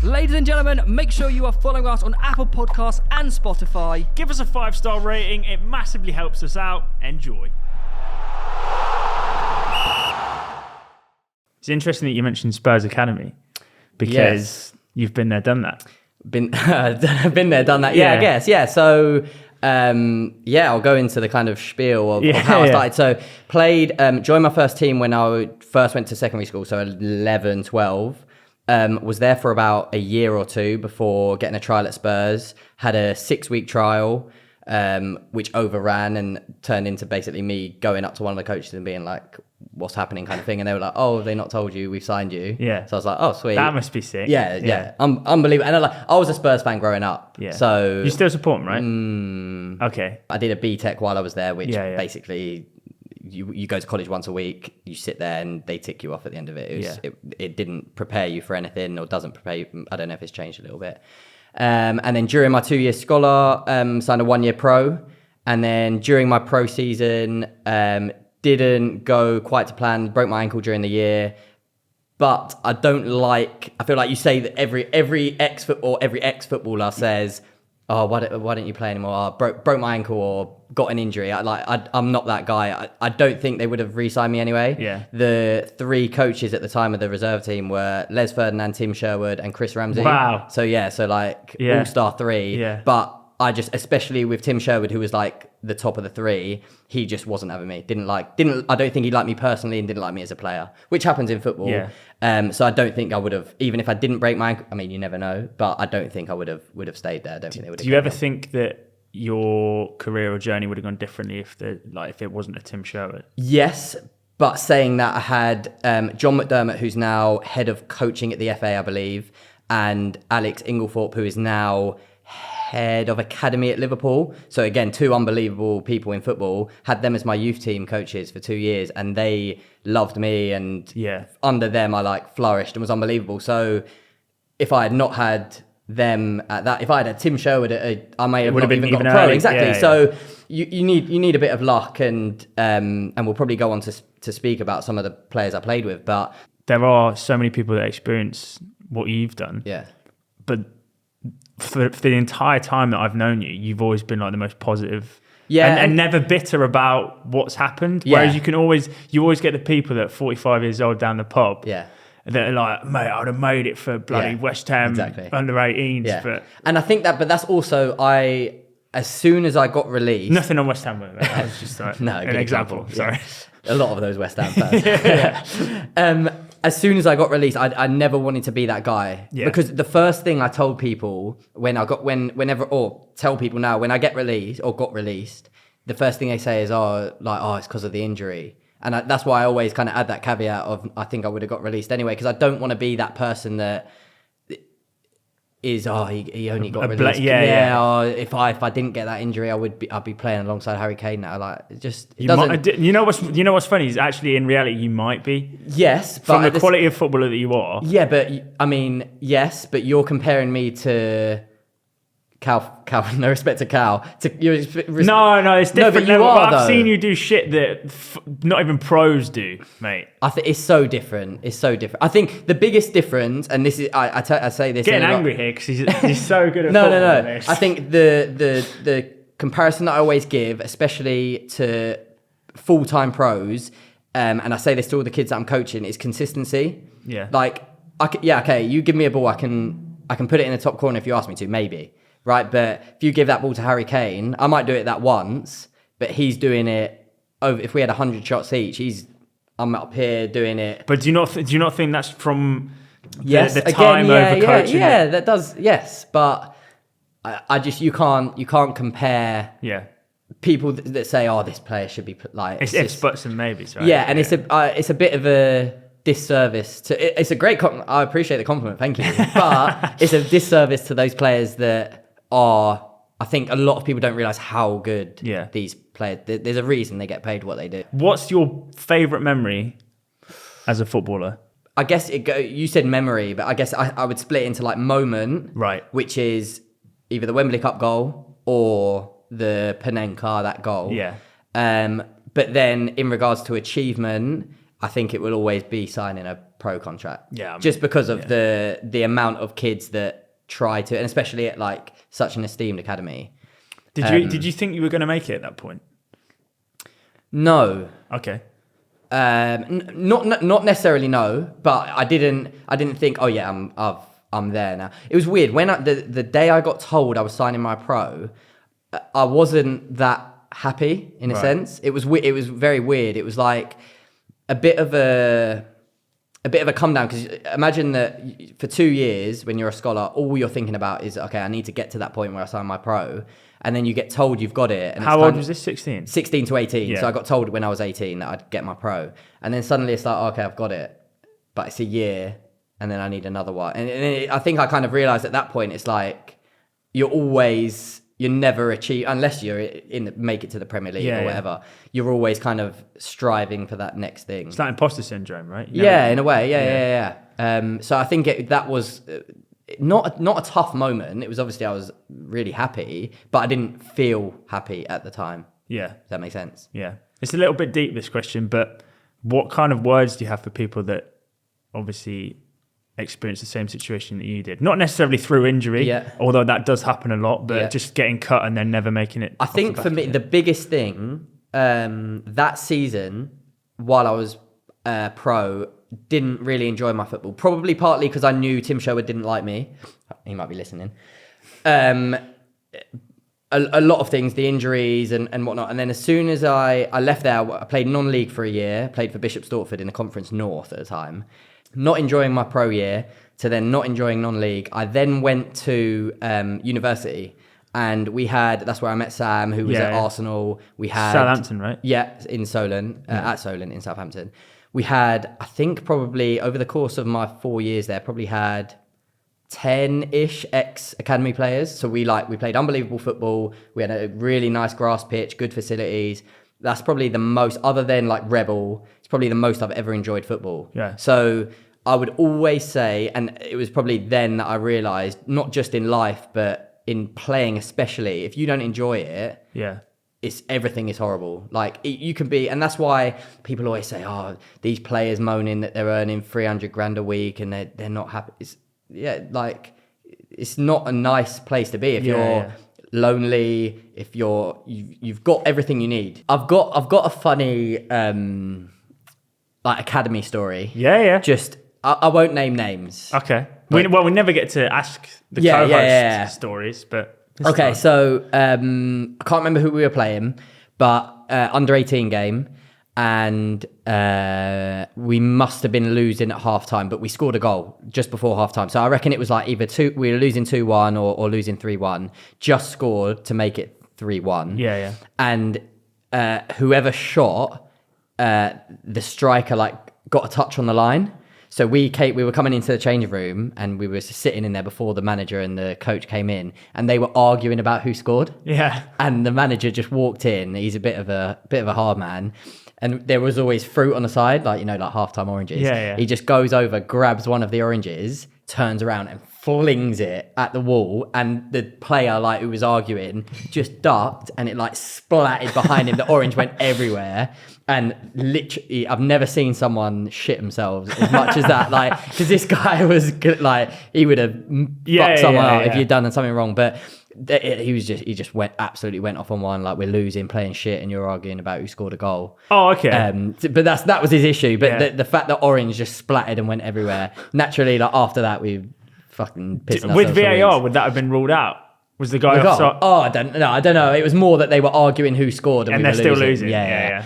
Ladies and gentlemen, make sure you are following us on Apple Podcasts and Spotify. Give us a 5-star rating. It massively helps us out. Enjoy. It's interesting that you mentioned Spurs Academy because you've been there, done that. Been there, done that. Yeah, I guess. Yeah. So, I'll go into the kind of spiel of how I started. So, joined my first team when I first went to secondary school. So 11, 12. Was there for about a year or two before getting a trial at Spurs. Had a 6-week trial, which overran and turned into basically me going up to one of the coaches and being like, what's happening kind of thing. And they were like, oh, they not told you, we've signed you. Yeah. So I was like, oh, sweet. That must be sick. Yeah. Unbelievable. And I was a Spurs fan growing up. Yeah. So you still support them, right? Okay. I did a BTEC while I was there, which basically you go to college once a week, you sit there and they tick you off at the end of it. It didn't prepare you for anything or doesn't prepare you. I don't know if it's changed a little bit. And then during my 2-year scholar, signed a 1-year pro. And then during my pro season, didn't go quite to plan, broke my ankle during the year. But I feel like you say that every ex-footballer says, oh, why don't you play anymore? Oh, broke my ankle or got an injury. I'm not that guy. I don't think they would have re-signed me anyway. Yeah. The 3 coaches at the time of the reserve team were Les Ferdinand, Tim Sherwood and Chris Ramsey. Wow. So all-star 3. Yeah. But I just, especially with Tim Sherwood, who was like the top of the 3, he just wasn't having me. I don't think he liked me personally and didn't like me as a player, which happens in football. Yeah. So I don't think I would have, even if I didn't break my ankle, I mean, you never know, but I don't think I would have stayed there. I don't think they would have. Do you ever think that your career or journey would have gone differently if it wasn't a Tim Sherwood? Yes, but saying that, I had John McDermott, who's now head of coaching at the FA, I believe, and Alex Inglethorpe, who is now head of academy at Liverpool. So again, 2 unbelievable people in football. Had them as my youth team coaches for 2 years, and they loved me, and under them I flourished and was unbelievable. So if I had not had them at that, if I had Tim Sherwood I may have not even got a pro. Exactly. Yeah. So you need a bit of luck, and we'll probably go on to speak about some of the players I played with, but there are so many people that experience what you've done. Yeah. But for the entire time that I've known you, you've always been like the most positive, and never bitter about what's happened. Whereas you always get the people that are 45 years old down the pub, that are like, mate, I'd have made it for bloody West Ham under 18s. Yeah. And I think but that's also as soon as I got released, nothing on West Ham, mate. That was just an example. Sorry, a lot of those West Ham fans. As soon as I got released, I never wanted to be that guy, because the first thing I told people when I get released or got released, the first thing they say is, it's because of the injury. And that's why I always kind of add that caveat of, I think I would have got released anyway, because I don't want to be that person that is, he only got released. If I didn't get that injury, I'd be playing alongside Harry Kane now. You know what's funny is actually in reality you might be. Yes, but from the quality of footballer that you are. Yeah, but I mean, yes, but you're comparing me to Cal, no respect to Cal. No, it's different. No, but you are, I've seen you do shit that not even pros do, mate. I think it's so different. I think the biggest difference, and this is, I say this. Getting angry here because he's so good at football. No. I think the comparison that I always give, especially to full-time pros, and I say this to all the kids that I'm coaching, is consistency. Yeah. You give me a ball, I can put it in the top corner if you ask me to, maybe. Right, but if you give that ball to Harry Kane, I might do it that once, but he's doing it over. If we had 100 shots each, I'm up here doing it. But do you not think that's from the time over coaching? Yeah, that does. Yes, but I just you can't compare. Yeah. People that say, this player should be like. It's ifs, buts, and maybes, right? Yeah, and it's a bit of a disservice to. It's a great. I appreciate the compliment, thank you. But it's a disservice to those players that. I think a lot of people don't realise how good these players. There's a reason they get paid what they do. What's your favourite memory as a footballer? I guess you said memory, but I guess I would split it into moment, right? Which is either the Wembley Cup goal or the Panenka, that goal. Yeah. But then in regards to achievement, I think it will always be signing a pro contract. Yeah, I mean, just because of the amount of kids that try to, and especially at like such an esteemed academy. Did you think you were going to make it at that point? No. Okay. Not necessarily no, but I didn't think, oh yeah, I'm there now. It was weird when the day I got told I was signing my pro, I wasn't that happy in a sense. It was very weird. It was like a bit of a come down, because imagine that for 2 years when you're a scholar, all you're thinking about is, okay, I need to get to that point where I sign my pro, and then you get told you've got it. And how old was this? 16? 16 to 18. Yeah. So I got told when I was 18 that I'd get my pro, and then suddenly it's like, oh, okay, I've got it, but it's a year, and then I need another one. And I think I kind of realized at that point, it's like you never achieve, unless you're make it to the Premier League or whatever. You're always kind of striving for that next thing. It's like imposter syndrome, right? In a way. Yeah. So I think that was not a tough moment. It was obviously, I was really happy, but I didn't feel happy at the time. Yeah. Does that make sense? Yeah. It's a little bit deep, this question, but what kind of words do you have for people that obviously experience the same situation that you did? Not necessarily through injury, although that does happen a lot, but just getting cut and then never making it. I think for me, the biggest thing that season, while I was pro, didn't really enjoy my football. Probably partly because I knew Tim Sherwood didn't like me. He might be listening. A lot of things, the injuries and whatnot. And then as soon as I left there, I played non-league for a year, played for Bishop Stortford in the Conference North at the time. Not enjoying my pro year, to then not enjoying non-league. I then went to university, and that's where I met Sam, who was at Arsenal. We had Southampton, right? Yeah, in Solent, at Solent in Southampton. We had, I think probably over the course of my 4 years there, probably had 10-ish ex-academy players. So we played unbelievable football. We had a really nice grass pitch, good facilities. That's probably the most, other than like Rebel, it's probably the most I've ever enjoyed football. Yeah. So I would always say, and it was probably then that I realised, not just in life, but in playing especially, if you don't enjoy it, everything is horrible. Like you can be, and that's why people always say, oh, these players moaning that they're earning 300 grand a week and they're not happy. It's not a nice place to be if you're lonely, if you've got everything you need. I've got a funny academy story. Just I won't name names. Okay. We never get to ask the co-host stories, but okay. So I can't remember who we were playing, but under 18 game, and we must have been losing at halftime, but we scored a goal just before halftime. So I reckon it was like either we were losing 2-1 or losing 3-1. Just scored to make it 3-1. Yeah. And whoever shot, the striker got a touch on the line. So we were coming into the changing room, and we were sitting in there before the manager and the coach came in, and they were arguing about who scored. Yeah. And the manager just walked in. He's a bit of a hard man. And there was always fruit on the side, like halftime oranges. Yeah. He just goes over, grabs one of the oranges, turns around and flings it at the wall. And the player who was arguing just ducked, and it splattered behind him. The orange went everywhere. And literally, I've never seen someone shit themselves as much as that. Because this guy was he would have fucked someone up if you'd done something wrong. But he just absolutely went off on one. We're losing, playing shit, and you're arguing about who scored a goal. Oh, okay. But that was his issue. But the fact that orange just splattered and went everywhere. Naturally, after that, we fucking pissed ourselves. With VAR, would that have been ruled out? Was the guy offside? Oh, I don't know. It was more that they were arguing who scored, and they're still losing. Yeah.